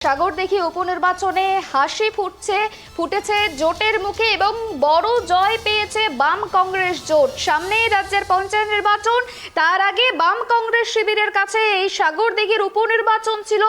সাগরদিঘি উপনির্বাচনে হাসি ফুটেছে জোটের মুখে এবং বড় জয় পেয়েছে বাম কংগ্রেস জোট। সামনেই রাজ্যের পঞ্চায়েত নির্বাচন, তার আগে বাম কংগ্রেস শিবিরের কাছে এই সাগরদিঘির উপনির্বাচন ছিল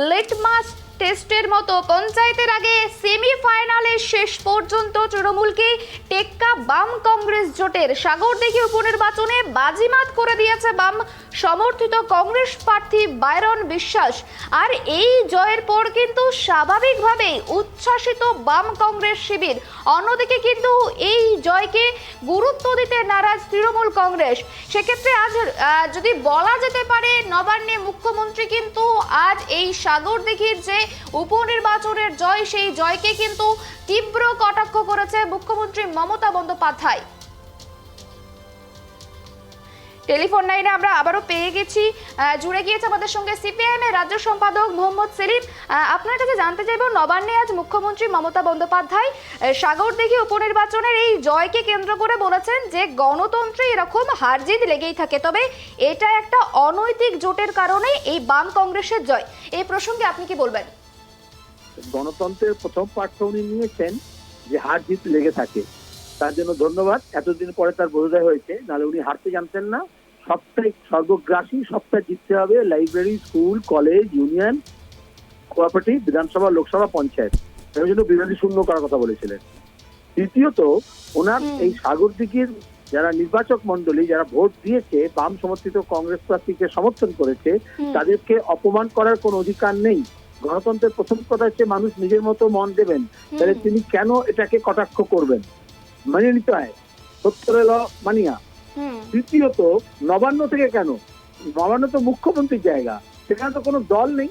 লিটমাস টেস্টের মতো। পঞ্চায়েতের আগে সেমিফাইনালে শেষ পর্যন্ত তৃণমূলকে টেক্কা বাম কংগ্রেস জোটের। সাগরদিঘি উপনির্বাচনে বাজিমাত করে দিয়েছে বাম সমর্থিত কংগ্রেস প্রার্থী বাইরন বিশ্বাস। আর এই জয়ের পর কিন্তু স্বাভাবিকভাবেই উচ্ছ্বাসিত বাম কংগ্রেস শিবির। অন্যদিকে কিন্তু এই জয়কে গুরুত্ব দিতে নারাজ তৃণমূল কংগ্রেস। সেক্ষেত্রে আজ যদি বলা যেতে পারে, নবান্নে মুখ্যমন্ত্রী কিন্তু আজ এই সাগরদিঘির যে উপনির্বাচনের জয়, সেই জয়কে কিন্তু তীব্র কটাক্ষ করেছে মুখ্যমন্ত্রী মমতা বন্দ্যোপাধ্যায়। টেলিফোন লাইনে আমরা আবারও পেয়ে গেছি, জুড়ে গিয়েছে আমাদের সঙ্গে সিপিআইএম এর রাজ্য সম্পাদক মোহাম্মদ সেলিম। আপনার কাছে জানতে চাইব, নবান্নে আজ মুখ্যমন্ত্রী মমতা বন্দ্যোপাধ্যায় সাগরদিঘি উপনির্বাচনের এই জয়কে কেন্দ্র করে বলেছেন যে গণতন্ত্রে এরকম হারজিত লেগেই থাকে, তবে এটা একটা অনৈতিক জোটের কারণে এই বাম কংগ্রেসের জয়। এই প্রসঙ্গে আপনি কি বলবেন? গণতন্ত্রের প্রথম পাঠ্য উনি নিয়েছেন যে হার জিত লেগে থাকে, তার জন্য ধন্যবাদ। এতদিন পরে তার বোধোদয় হয়েছে, নাহলে উনি হারতে জানতেন না। সবটাই সর্বগ্রাসী, সবটা জিততে হবে। Library, school, college, union, cooperative, বিধানসভা, লোকসভা, পঞ্চায়েত, এর জন্য বিরোধী শূন্য করার কথা বলেছিলেন। দ্বিতীয়ত, ওনার এই সাগরদিঘির যারা নির্বাচক মন্ডলী, যারা ভোট দিয়েছে, বাম সমর্থিত কংগ্রেস প্রার্থীকে সমর্থন করেছে, তাদেরকে অপমান করার কোনো অধিকার নেই। গণতন্ত্রের প্রথম কথা হচ্ছে মানুষ নিজের মতো মন দেবেন, তাহলে তিনি কেন এটাকে কটাক্ষ করবেন? মানে নিতে হয় সত্তর মানিয়া। দ্বিতীয়ত, নবান্ন থেকে কেন? নবান্ন তো মুখ্যমন্ত্রীর জায়গা, সেখানে তো কোনো দল নেই।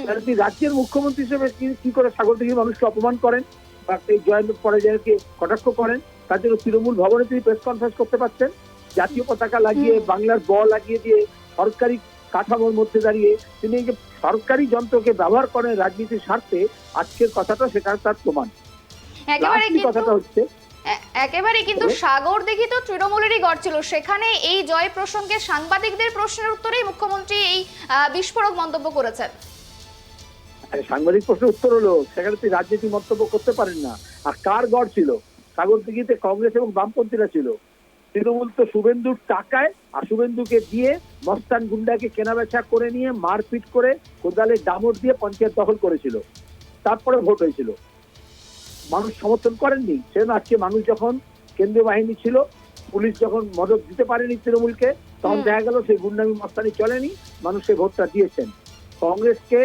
তাহলে তিনি রাজ্যের মুখ্যমন্ত্রী হিসেবে কি করে সাগরদিঘির মানুষকে অপমান করেন বা এই জয়েন্ট পরাজয়কে কটাক্ষ করেন? তার জন্য তৃণমূল ভবনে তিনি প্রেস কনফারেন্স করতে পারতেন, জাতীয় পতাকা লাগিয়ে, বাংলার ব লাগিয়ে দিয়ে, সরকারি কাঠামোর মধ্যে দাঁড়িয়ে তিনি এই যে সরকারি যন্ত্রকে ব্যবহার করেন রাজনীতির স্বার্থে, আজকের কথাটা সেখানে তার প্রমাণ। কথাটা হচ্ছে একেবারে কিন্তু সাগরদিঘি তো তৃণমূলেরই গড় ছিল, সেখানে এই জয় প্রসঙ্গে সাংবাদিকদের প্রশ্নের উত্তরেই মুখ্যমন্ত্রী এই বিস্ফোরক মন্তব্য করেছেন। সাংবাদিক প্রশ্নের উত্তর হলো, সেখানে তিনি রাজনীতি মন্তব্য করতে পারেন না। আর কার গড় ছিল? সাগরদিঘিতে কংগ্রেস এবং বামপন্থীরা ছিল। তৃণমূল তো শুভেন্দুর টাকায় আর শুভেন্দুকে দিয়ে মস্তান গুন্ডাকে কেনাবেচা করে নিয়ে মারপিট করে কোদালে ডামর দিয়ে পঞ্চায়েত দখল করেছিল। তারপরে ভোট হয়েছিল, মানুষ সমর্থন করেননি। সেজন্য আজকে মানুষ যখন কেন্দ্রীয় বাহিনী ছিল, পুলিশ যখন মদত দিতে পারেনি তৃণমূলকে, তখন দেখা গেল সেই গুন্ডামি মস্তানি চলেনি, মানুষ সেই ভোটটা দিয়েছেন। কংগ্রেসকে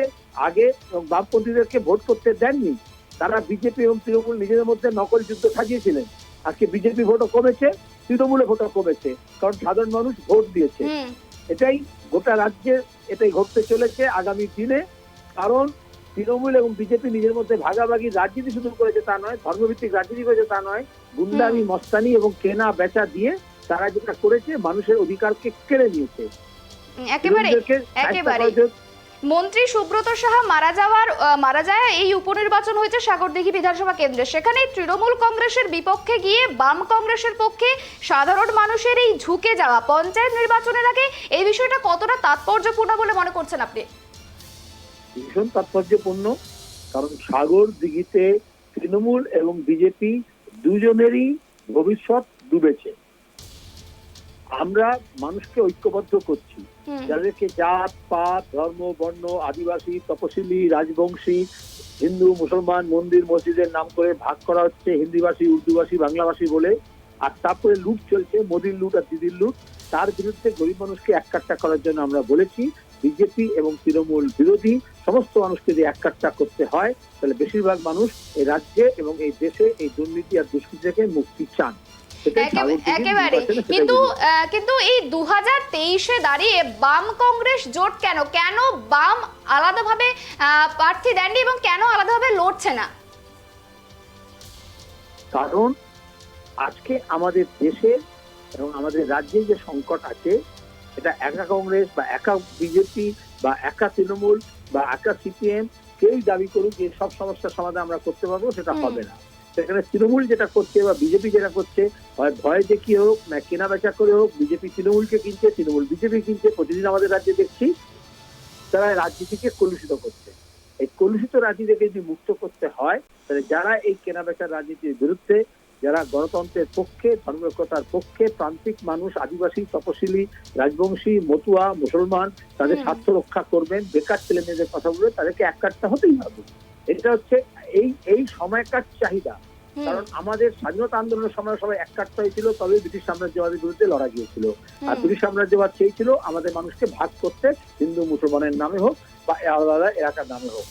আগে এবং বামপন্থীদেরকে ভোট করতে দেননি, তারা বিজেপি এবং তৃণমূল নিজেদের মধ্যে নকল যুদ্ধ সাজিয়েছিলেন। আজকে বিজেপি ভোটও কমেছে, তৃণমূলে ভোটও কমেছে, কারণ সাধারণ মানুষ ভোট দিয়েছে। এটাই গোটা রাজ্যে এটাই ঘটতে চলেছে আগামী দিনে। কারণ তৃণমূল এবং বিজেপি নিজের মধ্যে ভাগাভাগি রাজনীতি শুরু করেছে তা নয়, ধর্মভিত্তিক রাজনীতি করেছে তা নয়, গুন্ডামি মস্তানি এবং কেনা বেচা দিয়ে তারা যেটা করেছে মানুষের অধিকারকে কেড়ে নিয়েছে। মন্ত্রী সুব্রত সাহা মারা যায় এই উপনির্বাচন হয়েছে সাগরদিঘি বিধানসভা কেন্দ্রে। সেখানে তৃণমূল কংগ্রেসের বিপক্ষে গিয়ে বাম কংগ্রেসের পক্ষে সাধারণ মানুষের এই ঝুঁকে যাওয়া পঞ্চায়েত নির্বাচনের আগে, এই বিষয়টা কতটা তাৎপর্যপূর্ণ বলে মনে করছেন আপনি? ভীষণ তাৎপর্যপূর্ণ, কারণ সাগরদিঘিতে তৃণমূল এবং বিজেপি দুজনেরই ভবিষ্যৎ ডুবেছে। আমরা মানুষকে ঐক্যবদ্ধ করছি, যাদেরকে জাত পাত, ধর্ম, বর্ণ, আদিবাসী, তপশিলি, রাজবংশী, হিন্দু, মুসলমান, মন্দির মসজিদের নাম করে ভাগ করা হচ্ছে, হিন্দিভাষী, উর্দুভাষী, বাংলাভাষী বলে। আর তারপরে লুট চলছে, মোদির লুট আর দিদির লুট। তার বিরুদ্ধে গরিব মানুষকে এককাট্টা করার জন্য আমরা বলেছি, বিজেপি এবং তৃণমূল বিরোধী সমস্ত মানুষকে যদি এককাট্টা করতে হয়, তাহলে বেশিরভাগ মানুষ এই রাজ্যে এবং এই দেশে এই দুর্নীতি আর দুষ্কৃতি থেকে মুক্তি চান। একেবারে কিন্তু এই 2023-এ দাঁড়িয়ে বাম কংগ্রেস জোট কেন বাম আলাদাভাবে প্রার্থী দেননি এবং কেন আলাদাভাবে লড়ছে না? কারণ আজকে আমাদের দেশে এবং আমাদের রাজ্যে যে সংকট আছে, এটা একা কংগ্রেস বা একা বিজেপি বা একা তৃণমূল বা একা সিপিএম কেউ দাবি করুক যে সব সমস্যার সমাধান আমরা করতে পারবো, সেটা হবে না। সেখানে তৃণমূল যেটা করছে বা বিজেপি যেটা করছে, হয় ভয় দেখিয়ে হোক না কেনা বেচা করে হোক, বিজেপি তৃণমূলকে কিনছে, তৃণমূল বিজেপি কিনছে। প্রতিদিন আমাদের রাজ্যে দেখছি তারা রাজনীতিকে কলুষিত করছে। এই কলুষিত রাজনীতি থেকে যদি মুক্ত করতে হয়, তাহলে যারা এই কেনাবেচার রাজনীতির বিরুদ্ধে, যারা গণতন্ত্রের পক্ষে, ধর্মনিরপেক্ষতার পক্ষে, প্রান্তিক মানুষ, আদিবাসী, তপশিলি, রাজবংশী, মতুয়া, মুসলমান, তাদের স্বার্থ রক্ষা করবেন, বেকার ছেলে মেয়েদের কথা বলবে, তাদেরকে এক কাটতে হতেই হবে। এটা হচ্ছে এই সময়কার চাহিদা। কারণ আমাদের স্বাধীনতা আন্দোলনের সময় সবাই এক কাটতে হয়েছিল, তবে ব্রিটিশ সাম্রাজ্যবাদের বিরুদ্ধে লড়া গিয়েছিল। আর ব্রিটিশ সাম্রাজ্যবাদ চেয়েছিল আমাদের মানুষকে ভাগ করতে, হিন্দু মুসলমানের নামে হোক বা আলাদা এলাকার নামে হোক।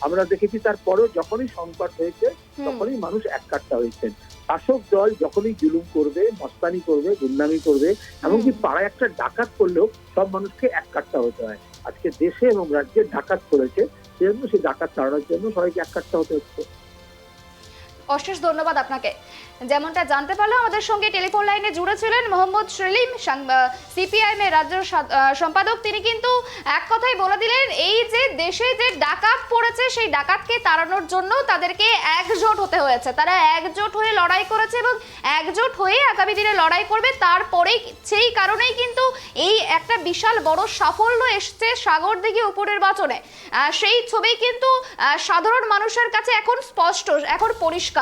আমরা দেখেছি তারপরেও যখনই সংকট হয়েছে তখনই মানুষ এক কাট্টা হয়েছেন। শাসক দল যখনই জুলুম করবে, মস্তানি করবে, গুন্ডামি করবে, এমনকি পাড়ায় একটা ডাকাত করলেও সব মানুষকে এক কাট্টা হতে হয়। আজকে দেশে এবং রাজ্যে ডাকাত করেছে, সেজন্য সেই ডাকাত তাড়ানোর জন্য সবাইকে এক কাট্টা হতে হচ্ছে। অশেষ ধন্যবাদ আপনাকে। যেমনটা জানতে পারলাম, আমাদের সঙ্গে টেলিফোন লাইনে জুড়ে ছিলেন মোহাম্মদ সেলিম, সিপিআইএম এর রাজ্য সম্পাদক। তিনি কিন্তু এক কথাই বলে দিলেন, এই যে দেশে যে ডাকাত পড়েছে সেই ডাকাতকে তাড়ানোর জন্য তাদেরকে একজোট হতে হয়েছে। তারা একজোট হয়ে লড়াই করেছে এবং একজোট হয়ে আগামী দিনে লড়াই করবে। তারপরেই সেই কারণেই কিন্তু এই একটা বিশাল বড় সাফল্য এসছে সাগরদিঘি উপনির্বাচনে। সেই ছবি কিন্তু সাধারণ মানুষের কাছে এখন স্পষ্ট, এখন পরিষ্কার।